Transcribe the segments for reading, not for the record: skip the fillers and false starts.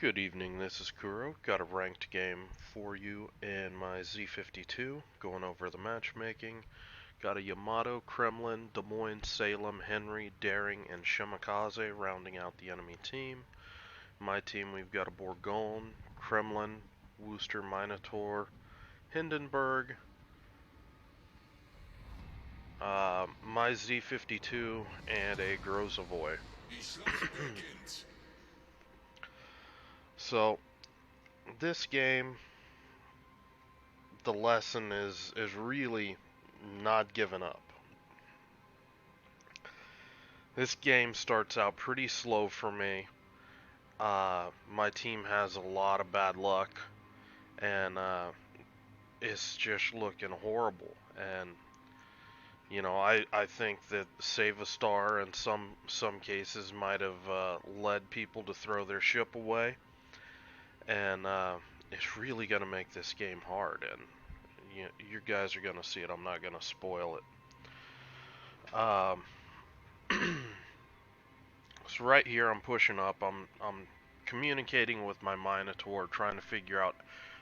Good evening, this is Kuro. Got a ranked game for you in my Z52, going over the matchmaking. Got a Yamato, Kremlin, Des Moines, Salem, Henry, Daring, and Shimakaze rounding out the enemy team. My team, we've got a Bourgogne, Kremlin, Worcester, Minotaur, Hindenburg, my Z52, and a Grozavoy. So, this game, the lesson is really not giving up. This game starts out pretty slow for me. My team has a lot of bad luck, and it's just looking horrible. And I think that Save a Star in some cases might have led people to throw their ship away, and it's really going to make this game hard. And you guys are going to see it. I'm not going to spoil it. So right here, I'm pushing up. I'm communicating with my Minotaur, trying to figure out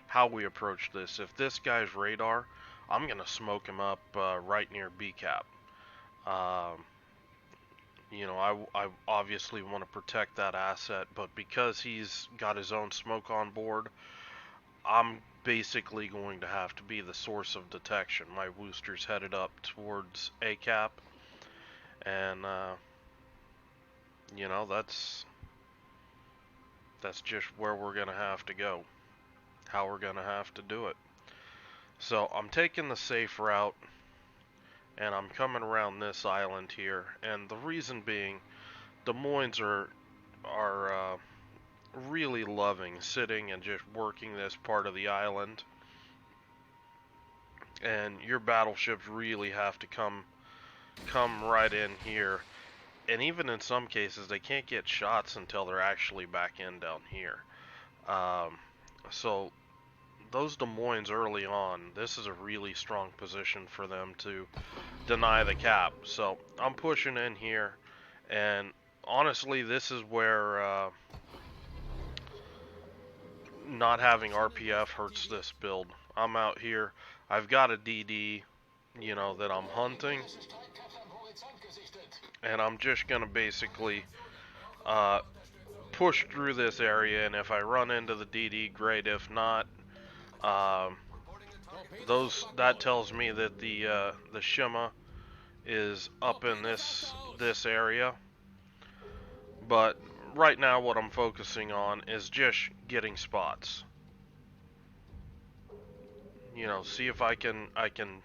how we approach this. If this guy's radar, I'm gonna smoke him up right near B cap. Um, I obviously want to protect that asset, but because he's got his own smoke on board, I'm basically going to have to be the source of detection. My Worcester's headed up towards A cap, and that's just where we're gonna have to go. How we're gonna have to do it. So I'm taking the safe route, and I'm coming around this island here. And the reason being, Des Moines are really loving sitting and just working this part of the island. And your battleships really have to come right in here. And even in some cases, they can't get shots until they're actually back in down here. So those Des Moines early on, this is a really strong position for them to deny the cap. So I'm pushing in here, and honestly, this is where not having RPF hurts this build. I'm out here. I've got a DD, that I'm hunting, and I'm just gonna basically push through this area. And if I run into the DD, great. If not, that tells me that the Shima is up in this area. But right now what I'm focusing on is just getting spots. See if I can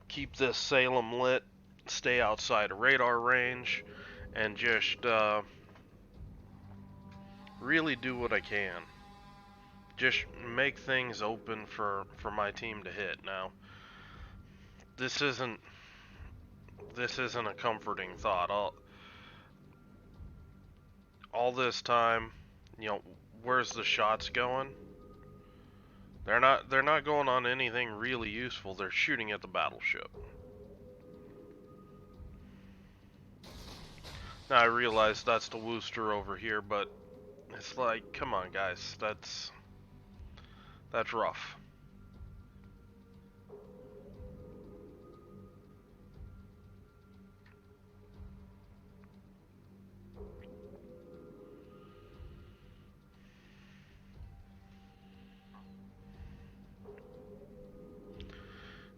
keep this Salem lit, stay outside of radar range, and just really do what I can. Just make things open for my team to hit. Now, this isn't a comforting thought. All this time, where's the shots going? They're not going on anything really useful. They're shooting at the battleship. Now I realize that's the Worcester over here, but it's like, come on guys, that's rough.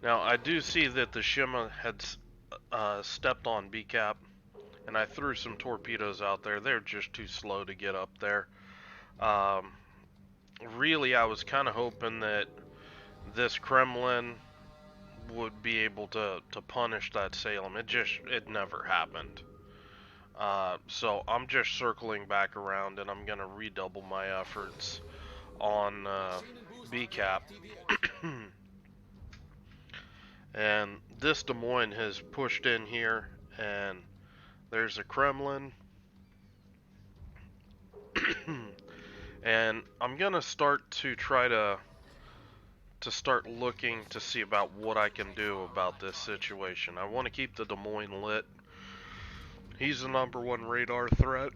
Now, I do see that the Shima had stepped on B cap, and I threw some torpedoes out there. They're just too slow to get up there. Really, I was kind of hoping that this Kremlin would be able to punish that Salem. It never happened. So I'm just circling back around, and I'm going to redouble my efforts on B cap. And this Des Moines has pushed in here, and there's a Kremlin. And I'm gonna start to try to start looking to see about what I can do about this situation. I want to keep the Des Moines lit. He's the #1 radar threat.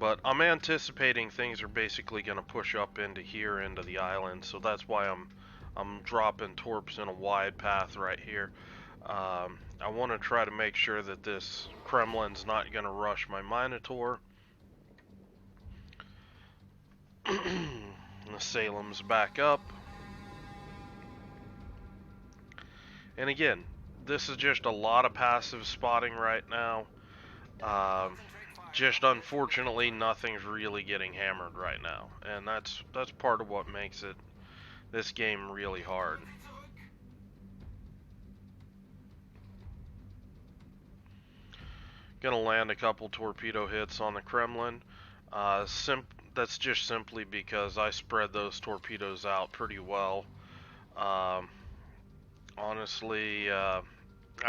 But I'm anticipating things are basically going to push up into here, into the island, so that's why I'm dropping torps in a wide path right here. I want to try to make sure that this Kremlin's not going to rush my Minotaur. The Salem's back up. And again, this is just a lot of passive spotting right now. Just unfortunately, nothing's really getting hammered right now, and that's part of what makes this game really hard. Gonna land a couple torpedo hits on the Kremlin. That's just simply because I spread those torpedoes out pretty well. Honestly, I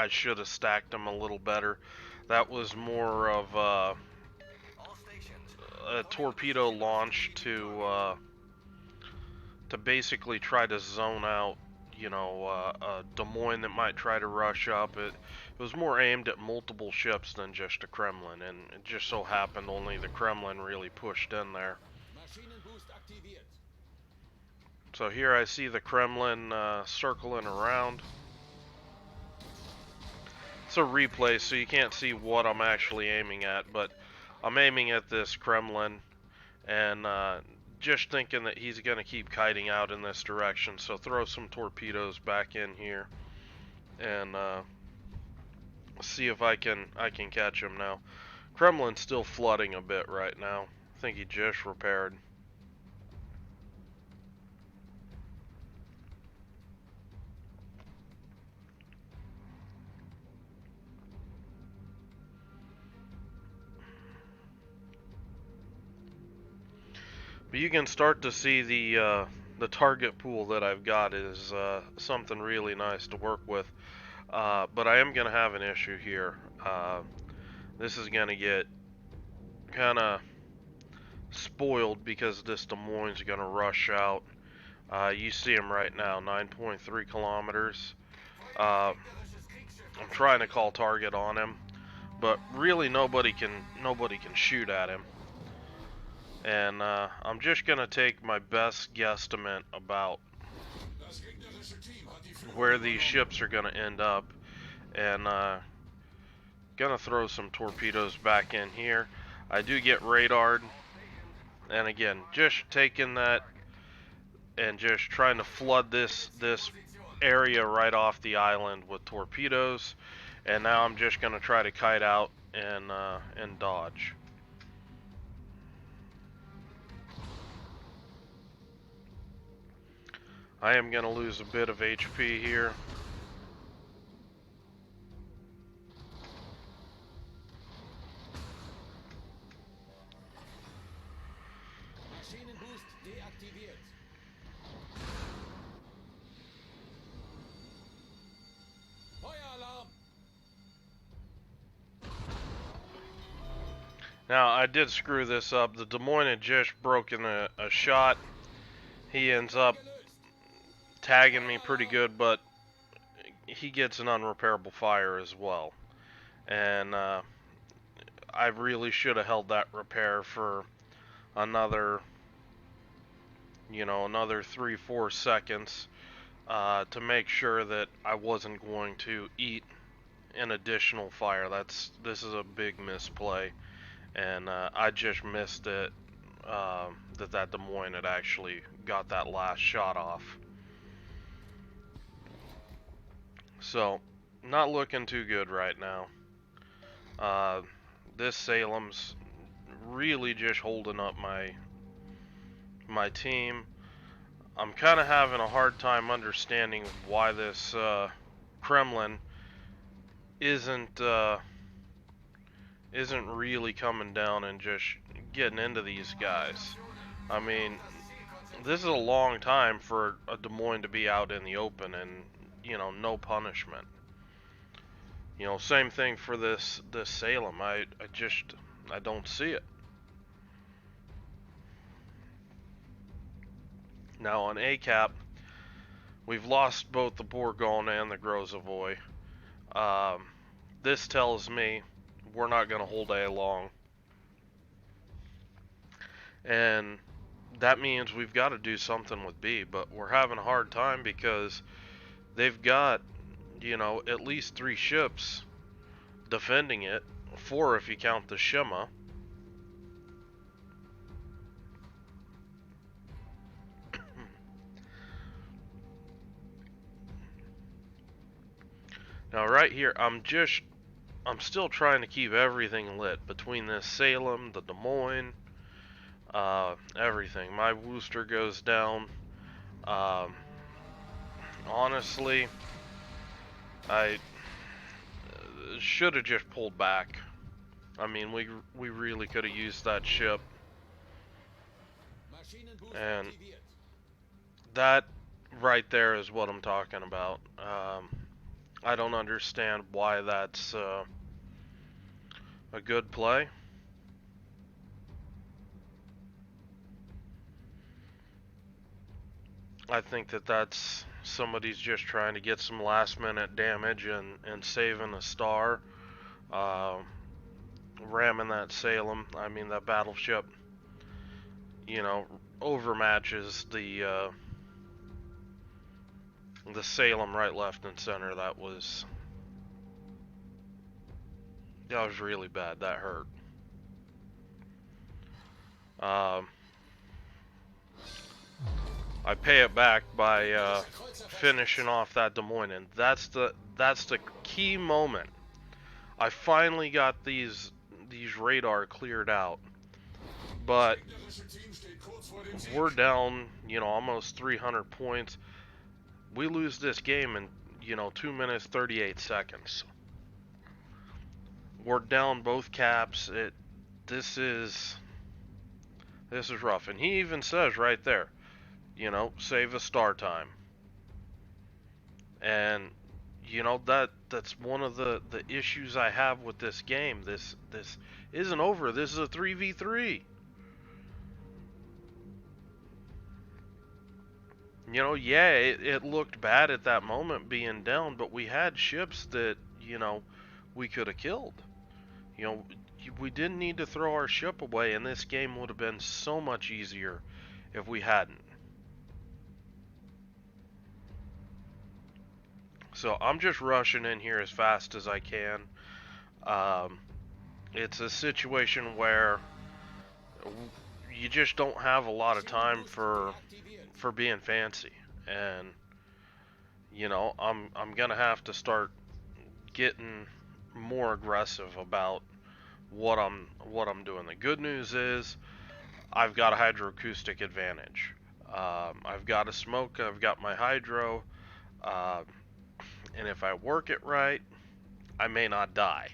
should have stacked them a little better. That was more of a torpedo launch to basically try to zone out, you know, Des Moines that might try to rush up. It was more aimed at multiple ships than just a Kremlin, and it just so happened only the Kremlin really pushed in there. So here I see the Kremlin circling around. It's a replay, so you can't see what I'm actually aiming at, but I'm aiming at this Kremlin, and just thinking that he's going to keep kiting out in this direction, so throw some torpedoes back in here, and see if I can catch him now. Kremlin's still flooding a bit right now. I think he just repaired. But you can start to see the target pool that I've got is something really nice to work with. But I am going to have an issue here. This is going to get kind of spoiled because this Des Moines is going to rush out. You see him right now, 9.3 kilometers. I'm trying to call target on him, but really nobody can shoot at him. And I'm just gonna take my best guesstimate about where these ships are gonna end up, and gonna throw some torpedoes back in here. I do get radared, and again, just taking that and just trying to flood this area right off the island with torpedoes. And now I'm just gonna try to kite out and dodge. I am going to lose a bit of HP here. Now, I did screw this up. The Des Moines had just broken a shot. He ends up tagging me pretty good, but he gets an unrepairable fire as well. And I really should have held that repair for another 3-4 seconds to make sure that I wasn't going to eat an additional fire. This is a big misplay, and I just missed it. That Des Moines had actually got that last shot off. So, not looking too good right now. This Salem's really just holding up my team. I'm kind of having a hard time understanding why this Kremlin isn't really coming down and just getting into these guys. I mean, this is a long time for a Des Moines to be out in the open and, you know, no punishment. You know, same thing for this Salem. I don't see it. Now on ACAP, we've lost both the Bourgogne and the Grozavoy. This tells me we're not going to hold A long. And that means we've got to do something with B, but we're having a hard time because they've got, at least 3 ships defending it, 4 if you count the Shima. Now right here, I'm still trying to keep everything lit between this Salem, the Des Moines, everything. My Wooster goes down. Um, honestly, I should have just pulled back. I mean, we really could have used that ship, and that right there is what I'm talking about. I don't understand why that's a good play. I think that's somebody's just trying to get some last minute damage and saving a star. Ramming that Salem, I mean that battleship, overmatches the Salem right, left, and center. That was really bad. That hurt. I pay it back by finishing off that Des Moines, and that's the key moment. I finally got these radar cleared out, but we're down, almost 300 points. We lose this game in, 2 minutes 38 seconds. We're down both caps. This is rough, and he even says right there, save a star time. And that's one of the issues I have with this game. This isn't over. This is a 3v3. Yeah, it looked bad at that moment being down, but we had ships that, we could have killed. We didn't need to throw our ship away, and this game would have been so much easier if we hadn't. So I'm just rushing in here as fast as I can. It's a situation where you just don't have a lot of time for being fancy, and I'm gonna have to start getting more aggressive about what I'm doing. The good news is I've got a hydroacoustic advantage. I've got a smoke. I've got my hydro. And if I work it right, I may not die.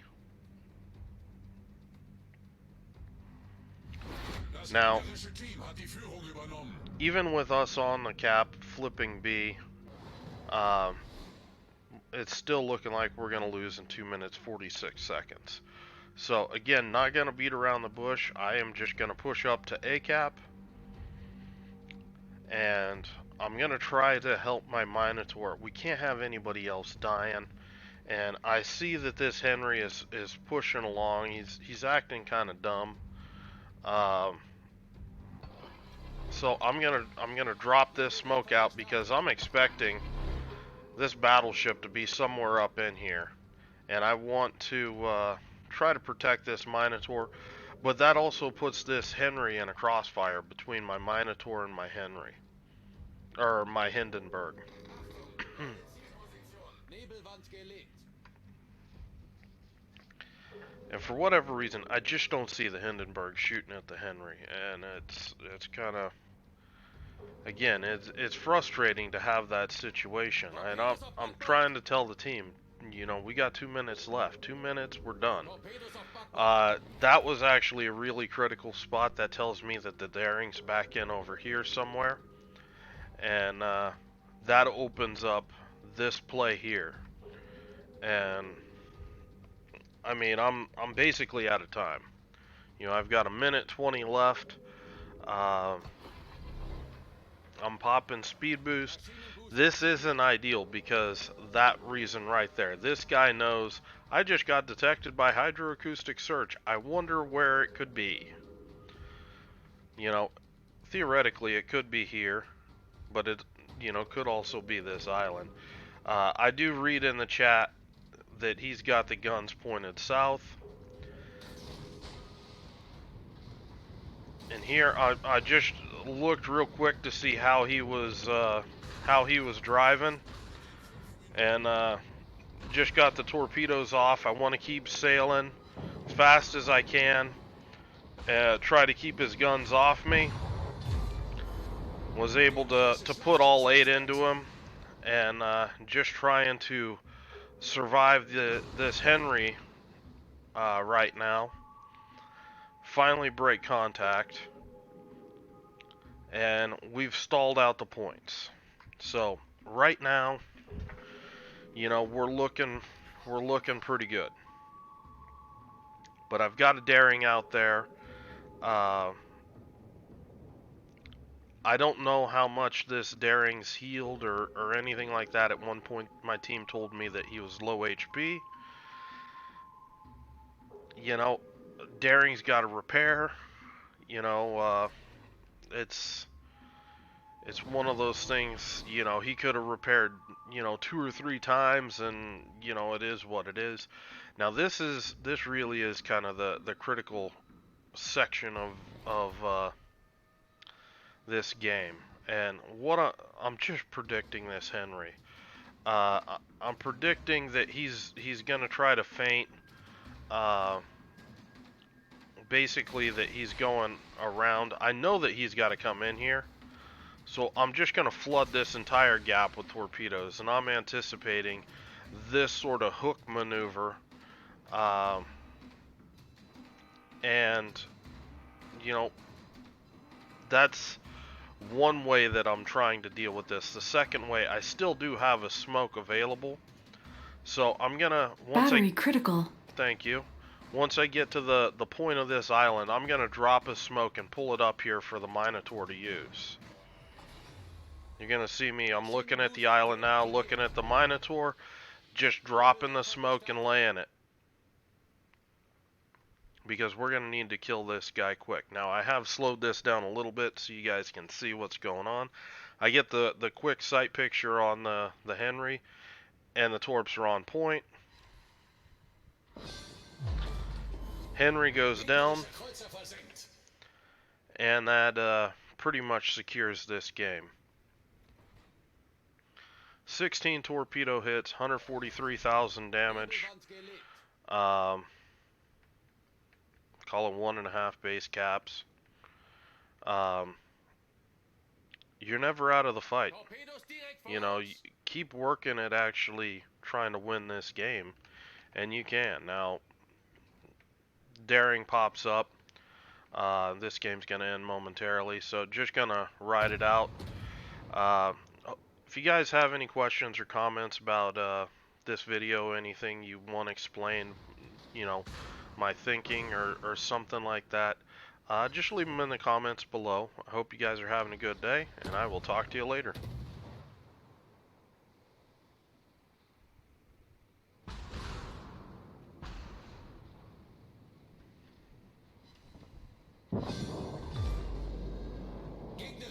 Now, even with us on the cap flipping B, it's still looking like we're going to lose in 2 minutes 46 seconds. So again, not going to beat around the bush. I am just going to push up to A cap, and I'm going to try to help my Minotaur. We can't have anybody else dying. And I see that this Henry is pushing along. He's acting kind of dumb. So I'm gonna drop this smoke out because I'm expecting this battleship to be somewhere up in here, and I want to try to protect this Minotaur. But that also puts this Henry in a crossfire between my Minotaur and my Henry, or my Hindenburg. And for whatever reason, I just don't see the Hindenburg shooting at the Henry, and it's kind of, again, it's frustrating to have that situation. And I'm trying to tell the team, we got 2 minutes left. 2 minutes, we're done. That was actually a really critical spot. That tells me that the Daring's back in over here somewhere, and that opens up this play here. And I mean, I'm basically out of time. I've got 1:20 left. I'm popping speed boost. This isn't ideal because that reason right there. This guy knows I just got detected by hydroacoustic search. I wonder where it could be. You know, theoretically it could be here, but it, could also be this island. I do read in the chat that he's got the guns pointed south. And here, I just looked real quick to see how he was driving, and just got the torpedoes off. I want to keep sailing as fast as I can. Try to keep his guns off me. Was able to put all 8 into him, and just trying to survive this Henry right now. Finally break contact, and we've stalled out the points. So right now, we're looking pretty good. But I've got a daring out there. I don't know how much this daring's healed or anything like that. At one point, my team told me that he was low HP. Daring's got to repair. It's one of those things. He could have repaired 2 or 3 times, and it is what it is. Now this really is kind of the critical section of this game, and I'm just predicting this Henry. I'm predicting that he's gonna try to feint. Basically, that he's going around. I know that he's got to come in here, so I'm just gonna flood this entire gap with torpedoes, and I'm anticipating this sort of hook maneuver. And that's one way that I'm trying to deal with this. The second way, I still do have a smoke available, so I'm gonna battery critical. Thank you. Once I get to the point of this island, I'm gonna drop a smoke and pull it up here for the Minotaur to use. You're gonna see me. I'm looking at the island now, looking at the Minotaur, just dropping the smoke and laying it, because we're gonna need to kill this guy quick. Now I have slowed this down a little bit so you guys can see what's going on. I get the quick sight picture on the Henry, and the torps are on point. Henry goes down, and that pretty much secures this game. 16 torpedo hits, 143,000 damage. Call it 1.5 base caps. You're never out of the fight. You keep working at actually trying to win this game, and you can. Now, daring pops up. This game's gonna end momentarily, so just gonna ride it out. If you guys have any questions or comments about this video, anything you want to explain, my thinking or something like that, just leave them in the comments below. I hope you guys are having a good day, and I will talk to you later.